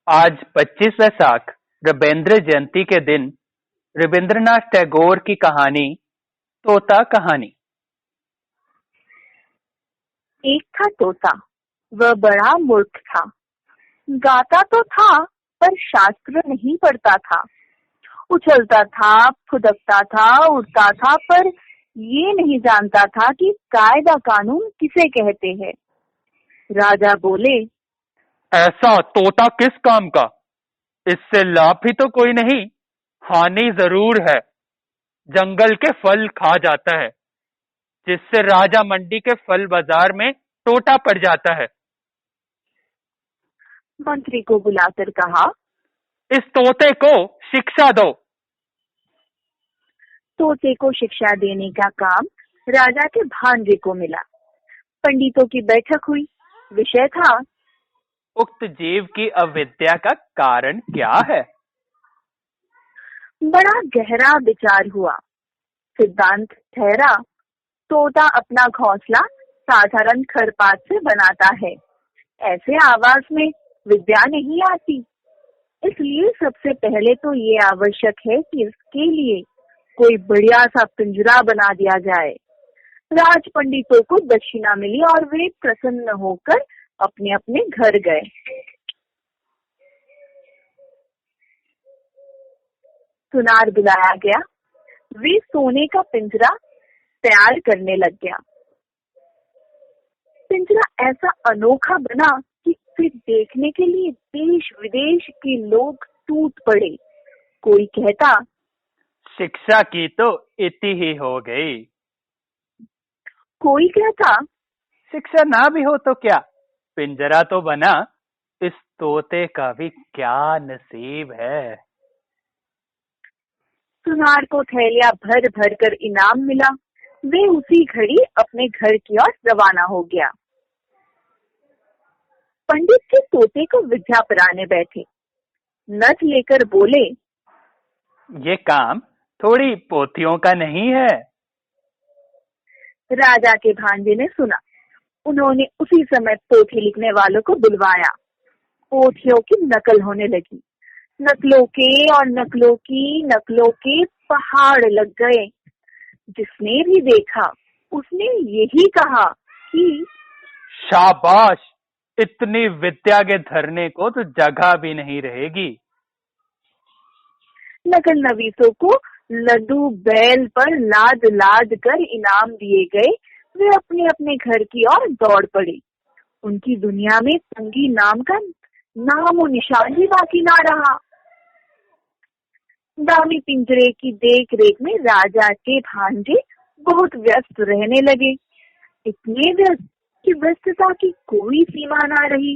आज 25 वैसाख रबीन्द्र जयंती के दिन रबीन्द्रनाथ टैगोर की कहानी तोता कहानी। एक था तोता। वह बड़ा मूर्ख था। गाता तो था पर शास्त्र नहीं पढ़ता था। उछलता था, फुदकता था, उड़ता था, पर ये नहीं जानता था कि कायदा कानून किसे कहते हैं। राजा बोले, ऐसा तोता किस काम का? इससे लाभ भी तो कोई नहीं, हानि जरूर है। जंगल के फल खा जाता है, जिससे राजा मंडी के फल बाजार में टोटा पड़ जाता है। मंत्री को बुलाकर कहा, इस तोते को शिक्षा दो। तोते को शिक्षा देने का काम राजा के भांजे को मिला। पंडितों की बैठक हुई। विषय था, उक्त जीव की अविद्या का कारण क्या है? बड़ा गहरा विचार हुआ। सिद्धांत ठहरा, तोता अपना घोंसला साधारण खरपात से बनाता है। ऐसे आवाज में विद्या नहीं आती। इसलिए सबसे पहले तो ये आवश्यक है कि इसके लिए कोई बढ़िया सा पिंजरा बना दिया जाए। राज पंडितों को दक्षिणा मिली और वे प्रसन्न होकर अपने अपने घर गए। सुनार बुलाया गया। वे सोने का पिंजरा तैयार करने लग गया। पिंजरा ऐसा अनोखा बना कि फिर देखने के लिए देश विदेश के लोग टूट पड़े। कोई कहता, शिक्षा की तो इति ही हो गई। कोई कहता, शिक्षा ना भी हो तो क्या, पिंजरा तो बना। इस तोते का भी क्या नसीब है। सुनार को थैलियां भर भर कर इनाम मिला। वे उसी घड़ी अपने घर की ओर रवाना हो गया। पंडित के तोते को विद्या पढ़ाने बैठे। नथ लेकर बोले, ये काम थोड़ी पोथियों का नहीं है। राजा के भांजे ने सुना। उन्होंने उसी समय पोथी लिखने वालों को बुलवाया। पोथियों की नकल होने लगी। नकलों के पहाड़ लग गए। जिसने भी देखा उसने यही कहा कि शाबाश, इतनी विद्या के धरने को तो जगह भी नहीं रहेगी। नकल नवीसों को लड्डू बैल पर लाद लाद कर इनाम दिए गए। वे अपने अपने घर की ओर दौड़ पड़े। उनकी दुनिया में तंगी नाम का नामो निशान भी बाकी ना रहा। दामी पिंजरे की देख रेख में राजा के भांजे बहुत व्यस्त रहने लगे। इतने व्यस्त कि व्यस्तता की कोई सीमा ना रही।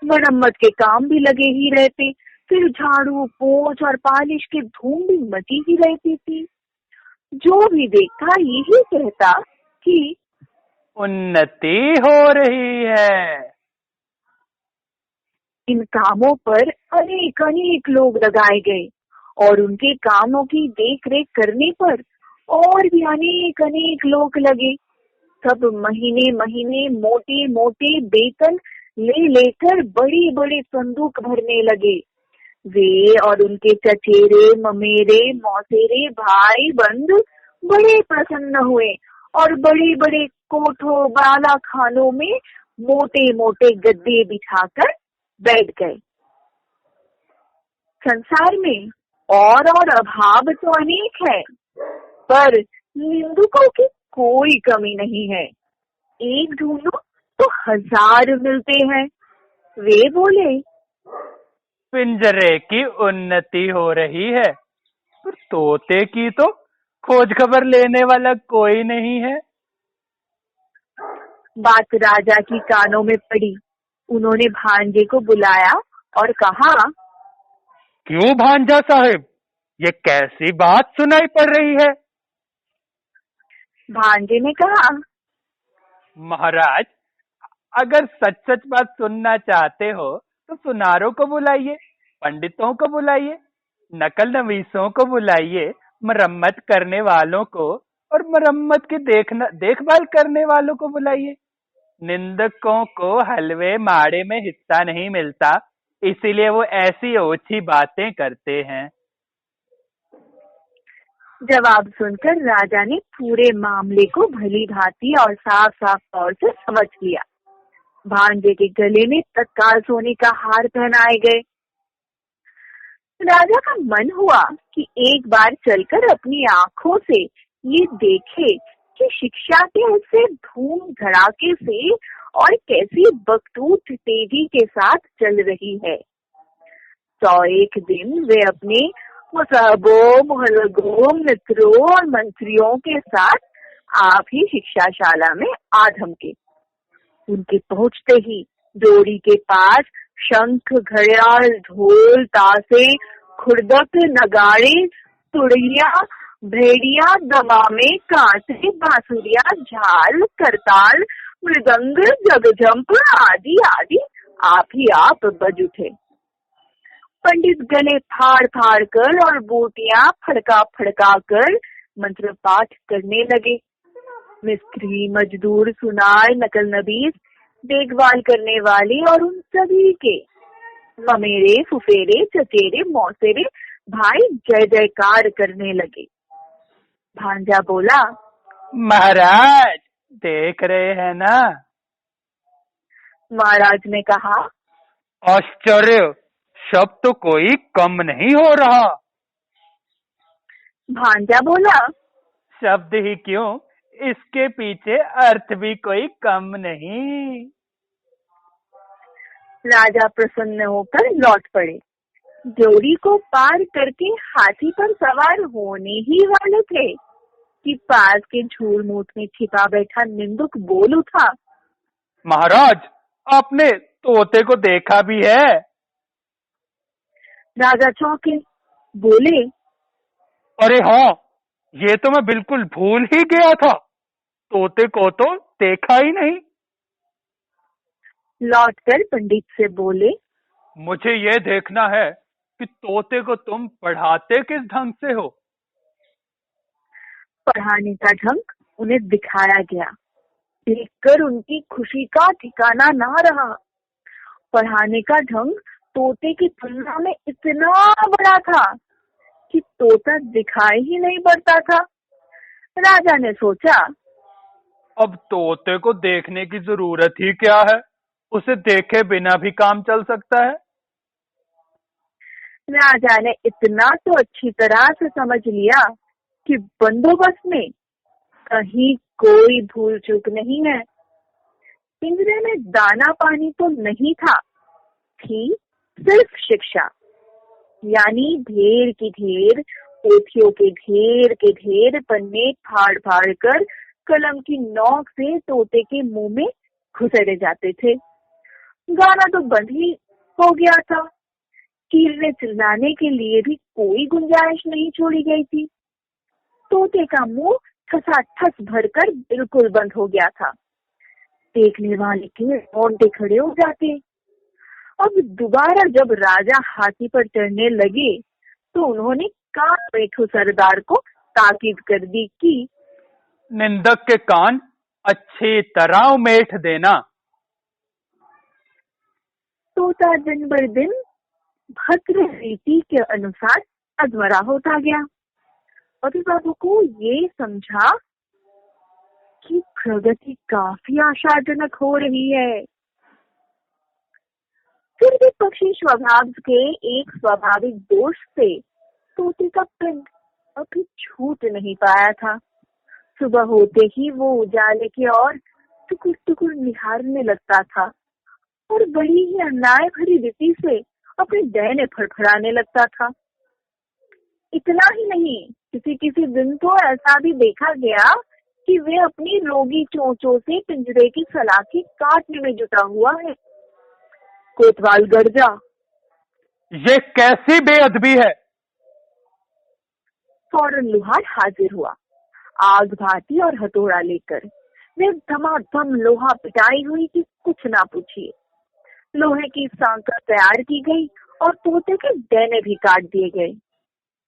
मरम्मत के काम भी लगे ही रहते। फिर झाड़ू, पोंछ और पालिश की धूम भी मची ही रहती थी। जो भी देखता यही कहता कि उन्नति हो रही है। इन कामों पर अनेक अनेक लोग लगाए गए और उनके कामों की देख रेख करने पर और भी अनेक अनेक लोग लगे। सब महीने महीने मोटे मोटे वेतन ले लेकर बड़े बड़े संदूक भरने लगे। वे और उनके चचेरे, ममेरे, मौसेरे, भाई बंधु बड़े प्रसन्न हुए और बड़े बड़े कोठों बाला खानों में मोटे मोटे गद्दे बिछाकर बैठ गए। संसार में और अभाव तो अनेक है, पर निंदुकों की कोई कमी नहीं है। एक ढूंढो तो हजार मिलते हैं। वे बोले, पिंजरे की उन्नति हो रही है, पर तोते की तो खोज खबर लेने वाला कोई नहीं है। बात राजा की कानों में पड़ी। उन्होंने भांजे को बुलाया और कहा, क्यों भांजा साहिब, ये कैसी बात सुनाई पड़ रही है? भांजे ने कहा, महाराज, अगर सच सच बात सुनना चाहते हो तो सुनारों को बुलाइए, पंडितों को बुलाइए, नकल नवीसों को बुलाइए, मरम्मत करने वालों को और मरम्मत की देखभाल करने वालों को बुलाइए। निंदकों को हलवे माड़े में हिस्सा नहीं मिलता, इसीलिए वो ऐसी ओछी बातें करते हैं। जवाब सुनकर राजा ने पूरे मामले को भली भांति और साफ साफ तौर से समझ लिया। भांजे के गले में तत्काल सोने का हार पहनाए गए। राजा का मन हुआ कि एक बार चलकर अपनी आंखों से ये देखे कि शिक्षा कैसे धूम धड़ाके से और कैसी बखतूत तेजी के साथ चल रही है। तो एक दिन वे अपने मुसाहबों, मुहल्लगों, मित्रों और मंत्रियों के साथ आप ही शिक्षाशाला में आ धमके। उनके पहुंचते ही जोड़ी के पास शंख, घड़ियाल, ढोल, तासे, खुरदक, नगाड़े, तुड़िया, भेड़िया, दमामे, कांटे, बांसुरिया, झाल, करताल, मृदंग, जगजंप आदि आदि आप ही आप बज उठे। पंडित गले फाड़ फाड़ कर और बूटियां फड़का फड़का कर मंत्र पाठ करने लगे। मिस्त्री, मजदूर, सुनार, नकल नबीस, देखभाल करने वाले और उन सभी के ममेरे, फुफेरे, चचेरे, मौसेरे भाई जय जयकार करने लगे। भांजा बोला, महाराज देख रहे हैं ना। महाराज ने कहा, आश्चर्य, शब्द तो कोई कम नहीं हो रहा। भांजा बोला, शब्द ही क्यों, इसके पीछे अर्थ भी कोई कम नहीं। राजा प्रसन्न होकर लौट पड़े। जोड़ी को पार करके हाथी पर सवार होने ही वाले थे कि पास के झूल मूठ में छिपा बैठा निंदुक बोल उठा, महाराज आपने तोते को देखा भी है? राजा चौंके, बोले, अरे हाँ, ये तो मैं बिल्कुल भूल ही गया था। तोते को तो देखा ही नहीं। लौटकर पंडित से बोले, मुझे ये देखना है कि तोते को तुम पढ़ाते किस ढंग से हो। पढ़ाने का ढंग उन्हें दिखाया गया। देखकर उनकी खुशी का ठिकाना ना रहा। पढ़ाने का ढंग तोते की तुलना में इतना बड़ा था कि तोता दिखाई ही नहीं पड़ता था। राजा ने सोचा, अब तोते को देखने की जरूरत ही क्या है, उसे देखे बिना भी काम चल सकता है। राजा ने इतना तो अच्छी तरह से समझ लिया कि बंदोबस्त में कहीं कोई भूल चूक नहीं है। पिंजरे में दाना पानी तो नहीं था, थी सिर्फ शिक्षा। यानी ढेर की ढेर, पोथियों के ढेर पन्ने फाड़ फाड़ कर कलम की नोक से तोते के मुंह में घुसेड़े जाते थे। गाना तो बंद ही हो गया था। कीरने चिल्लाने के लिए भी कोई गुंजाइश नहीं छोड़ी गई थी। तोते का मुंह ठसाठस भरकर बिल्कुल बंद हो गया था। देखने वाले के रोंगटे खड़े हो जाते। अब दोबारा जब राजा हाथी पर चढ़ने लगे तो उन्होंने कान बैठो सरदार को ताकीद कर दी कि निंदक के कान अच्छी तरह उमेठ देना। तोता दिन बर दिन भद्र रीति के अनुसार अधमरा होता गया। अभिभावकों को ये समझा कि प्रगति काफी आशाजनक हो रही है। फिर भी पक्षी स्वभाव के एक स्वाभाविक दोष से तोते का पिंड अभी छूट नहीं पाया था। सुबह होते ही वो उजाले की ओर टुकुर टुकुर निहारने लगता था और बड़ी ही अन्याय भरी रीति से अपने डैने फड़फड़ाने लगता था। इतना ही नहीं, किसी किसी दिन तो ऐसा भी देखा गया कि वे अपनी रोगी चोंचों से पिंजरे की सलाखें काटने में जुटा हुआ है। कोतवाल गर्जा, ये कैसी बेअदबी है। फौरन लुहार हाजिर हुआ, आग भाती और हथौड़ा लेकर। वे धमाधम लोहा पिटाई हुई कि कुछ ना पूछिए। लोहे की सांकर तैयार की गई और तोते के डैने भी काट दिए गए।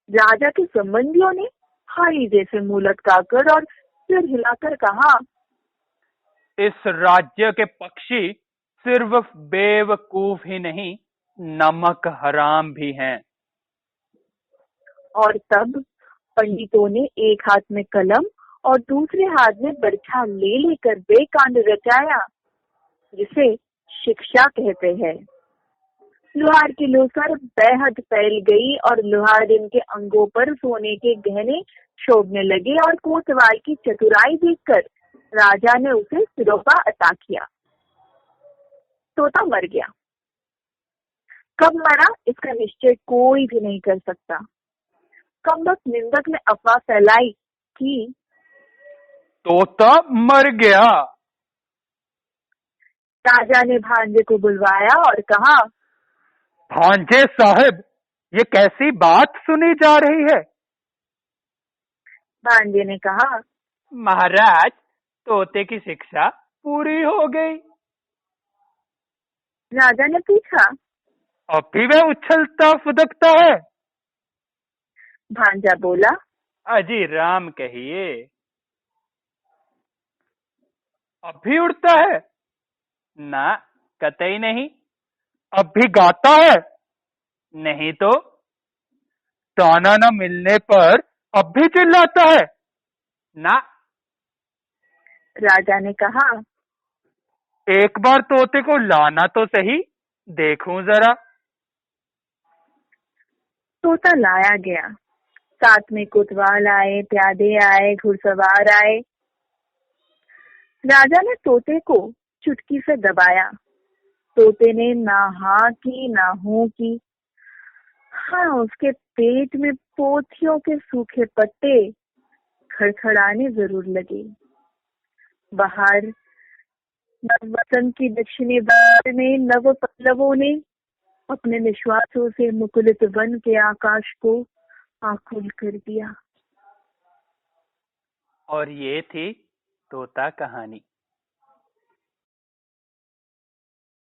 राजा के संबंधियों ने हारी जैसे मुंह लटकाकर और सिर हिलाकर कहा, इस राज्य के पक्षी सिर्फ बेवकूफ ही नहीं नमक हराम भी हैं। और तब पंडितों ने एक हाथ में कलम और दूसरे हाथ में बर्छा ले लेकर बेकांड रचाया, जिसे शिक्षा कहते हैं। लुहार की लोसर बेहद फैल गई और लुहारिन के अंगों पर सोने के गहने शोभने लगे और कोतवाल की चतुराई देखकर राजा ने उसे सिरोपा अता किया। तोता मर गया। कब मरा इसका निश्चय कोई भी नहीं कर सकता। कमबख्त निंदक ने अफवाह फैलाई कि तोता मर गया। राजा ने भांजे को बुलवाया और कहा, भांजे साहब, ये कैसी बात सुनी जा रही है? भांजे ने कहा, महाराज, तोते की शिक्षा पूरी हो गई। राजा ने पूछा, अब भी वह उछलता फुदकता है? भांजा बोला, अजी राम कहिए। अब भी उड़ता है? ना, कतई नहीं। अब भी गाता है? नहीं तो। दाना न मिलने पर अब भी चिल्लाता है? ना। राजा ने कहा, एक बार तोते को लाना तो सही, देखूं जरा। तोता लाया गया। साथ में कोतवाल आए, प्यादे आए, घुड़सवार आए। राजा ने तोते को चुटकी से दबाया। तोते ने ना हाँ की ना हूं की। हाँ, उसके पेट में पोथियों के सूखे पत्ते खड़खड़ाने जरूर लगे। बाहर नव वसंत की दक्षिणी बार में नव पल्लवों ने अपने निश्वासों से मुकुलित वन के आकाश को आकुल कर दिया। और ये थी तोता कहानी।